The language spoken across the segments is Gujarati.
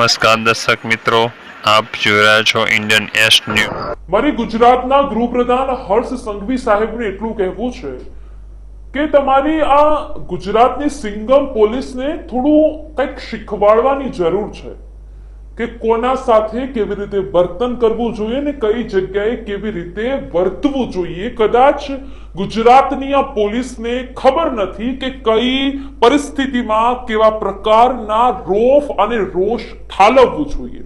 નમસ્કાર દર્શક મિત્રો, આપ જોઈ રહ્યા છો ઇન્ડિયન એસ ન્યૂઝ। મારી ગુજરાતના ગૃહપ્રધાન હર્ષ સંઘવી સાહેબને એટલું કહેવું છે કે તમારી આ ગુજરાતની સિંગમ પોલીસને થોડું કંઈક શીખવાડવાની જરૂર છે કે કોના સાથે કેવી રીતે વર્તન કરવું જોઈએ ને કઈ જગ્યાએ કેવી રીતે વર્તવું જોઈએ। કદાચ ગુજરાતની આ પોલીસને ખબર નથી કે કઈ પરિસ્થિતિમાં કેવા પ્રકારના રોફ અને રોષ ઠાલવવું જોઈએ।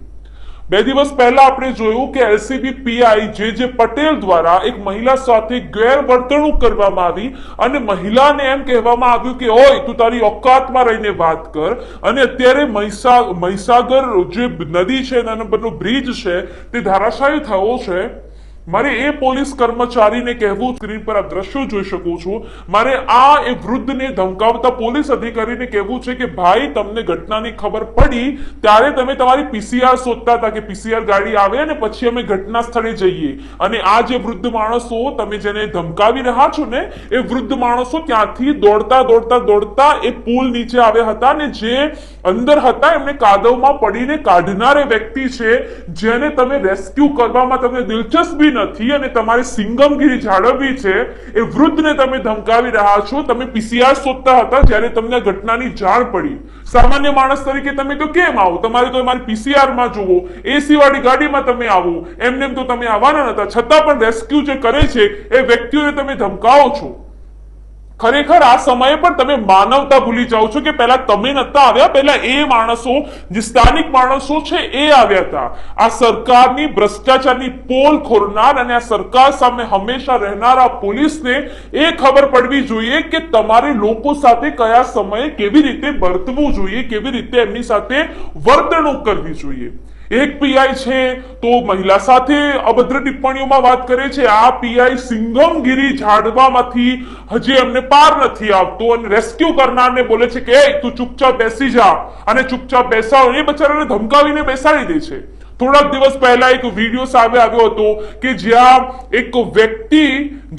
2 દિવસ પહેલા આપણે જોયું કે એલસીબી પીઆઈ જે પટેલ દ્વારા એક મહિલા સાથે ગેરવર્તણૂક કરવામાં આવી અને મહિલાને એમ કહેવામાં આવ્યું કે ઓય તું તારી ઓકાતમાં રહીને વાત કર, અને અત્યારે મહીસાગર જે નદી છે એનો બધો બ્રિજ છે તે ધરાશાયી થયો છે। મારે એ પોલીસ કર્મચારીને કહેવું, સ્ક્રીન પર આપ દ્રશ્યો જોઈ શકો છો, મારે આ એ વૃદ્ધને ધમકાવતા પોલીસ અધિકારીને કહેવું છે કે ભાઈ તમને ઘટનાની ખબર પડી ત્યારે તમે તમારી પીસીઆર શોધતા હતા કે પીસીઆર ગાડી આવે અને પછી અમે ઘટના સ્થળે જઈએ, અને આ જે વૃદ્ધ માણસો તમે જેને ધમકાવી રહ્યા છો ને એ વૃદ્ધ માણસો ત્યાંથી દોડતા એ પુલ નીચે આવ્યા હતા અને જે અંદર હતા એમને કાદવમાં પડીને કાઢનાર વ્યક્તિ છે જેને તમે રેસ્ક્યુ કરવામાં તમને દિલચસ્પી નથી અને તમારી સિંગમગીરી જાળવવી છે, એ વૃદ્ધને તમે ધમકાવી રહ્યા છો। તમે પીસીઆર શોધતા હતા જ્યારે તમને ઘટનાની જાણ પડી। સામાન્ય માણસ તરીકે તમે તો કેમ આવો? તમારે તો અમારી પીસીઆર માં જોવો, એસી વાળી ગાડીમાં તમે આવો, એમને તો તમે આવવાના નતા, છતાં પણ રેસ્ક્યુ જે કરે છે એ વ્યક્તિઓને તમે ધમકાવો છો। ખરેખર આ સમયે પણ તમે માનવતા ભૂલી જાઓ છો કે પહેલા તમે નતા આવ્યા, પહેલા એ માણસો જે સ્થાનિક માણસો છે એ આવ્યા હતા। આ સરકારની ભ્રષ્ટાચારની પોલ ખોરનાર અને આ સરકાર સામે હંમેશા રહેનારા પોલીસને એ ખબર પડવી જોઈએ કે તમારે લોકો સાથે કયા સમયે કેવી રીતે વર્તવું જોઈએ, કેવી રીતે એમની સાથે વર્તણૂક કરવી જોઈએ। એક પીઆઈ છે તો મહિલા સાથે અભદ્ર ટિપ્પણીઓમાં વાત કરે છે, આ પીઆઈ સિંગમગીરી ઝાડવામાંથી હજી એમને પાર નથી આવતો અને રેસ્ક્યુ કરનારને બોલે છે કે તું ચૂપચાપ બેસી જા, અને ચૂપચાપ બેસાડો, એ બચારાને ધમકાવીને બેસાડી દે છે। થોડાક દિવસ પહેલા એક વિડીયો સામે આવ્યો હતો કે જ્યાં એક વ્યક્તિ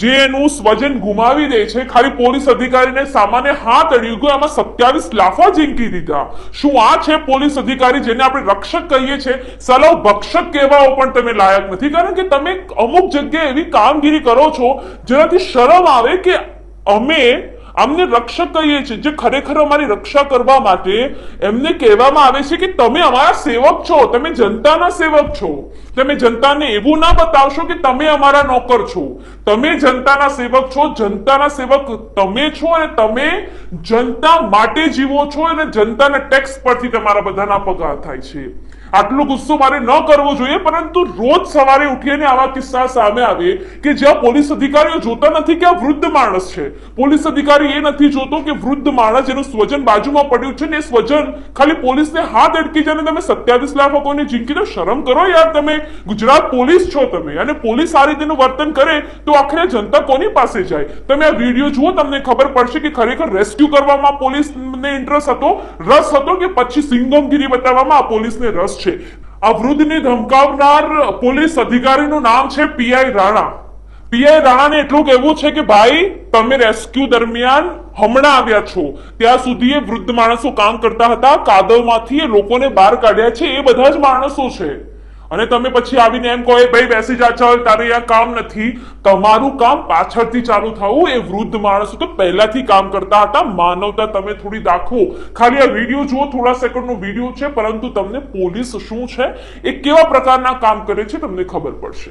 જે એનું સ્વજન ગુમાવી દે છે, ખાલી પોલીસ અધિકારીને સામાન્ય હાથ અડ્યું ગયો, એમાં 27 લાફા ઝીંકી દીધા। શું આ છે પોલીસ અધિકારી જેને આપણે રક્ષક કહીએ છીએ? સલાહ ભક્ષક કહેવાઓ પણ તમે લાયક નથી, કારણ કે તમે અમુક જગ્યાએ એવી કામગીરી કરો છો જેનાથી શરમ આવે કે અમને રક્ષક કહીએ છીએ, જે ખરેખર અમારી રક્ષા કરવા માટે એમને કહેવામાં આવે છે કે તમે અમારા સેવક છો, તમે જનતાના સેવક છો, તમે જનતાને એવું ના બતાવશો કે તમે અમારા નોકર છો, તમે જનતાના સેવક છો, જનતાના સેવક તમે છો અને તમે જનતા માટે જીવો છો અને જનતાના ટેક્સ પરથી તમારા બધાના પગાર થાય છે। આટલો ગુસ્સો મારે ન કરવો જોઈએ, પરંતુ રોજ સવારે ઉઠીને આવા કિસ્સા સામે આવે કે જ્યાં પોલીસ અધિકારીઓ જોતા નથી કે આ વૃદ્ધ માણસ છે, પોલીસ અધિકારી એ નથી જોતો કે વૃદ્ધ માણસ જેનું સ્વજન બાજુમાં પડ્યું છે ને એ સ્વજન ખાલી પોલીસને હાથ અડકી જાય, તમે 27 લાખ કોઈને ઝીંકી દો, શરમ કરો યાર। તમે ગુજરાત પોલીસ છો તમે, અને પોલીસ આ રીતેનું વર્તન કરે તો આખરે જનતા કોની પાસે જાય? તમે આ વિડીયો જુઓ, તમને ખબર પડશે કે ખરેખર રેસ્ક્યુ કરવામાં પોલીસને ઇન્ટરેસ્ટ હતો, રસ હતો, કે પછી સિંગમગીરી બતાવવામાં આ પોલીસને રસ છે। આ વૃદ્ધને ધમકાવનાર પોલીસ અધિકારીનું નામ છે પીઆઈ રાણા। પીઆઈ રાણાને એટલું કહેવું છે કે ભાઈ તમે રેસ્ક્યુ દરમિયાન હમણાં આવ્યા છો, ત્યાં સુધી એ વૃદ્ધ માણસો કામ કરતા હતા, કાદવમાંથી એ લોકોને બહાર કાઢ્યા છે, એ બધા જ માણસો છે, અને તમે પછી આવીને એમ કહો ભાઈ બેસી જા, ચાલ તારે અહીંયા કામ નથી। તમારું કામ પાછળથી ચાલુ થવું। એ વૃદ્ધ માણસો તો પહેલાથી કામ કરતા હતા। માનવતા તમે થોડી દાખવો। ખાલી આ વિડીયો જુઓ, થોડા સેકન્ડનો વિડીયો છે, પરંતુ તમને પોલીસ શું છે, એ કેવા પ્રકારના કામ કરે છે તમને ખબર પડશે।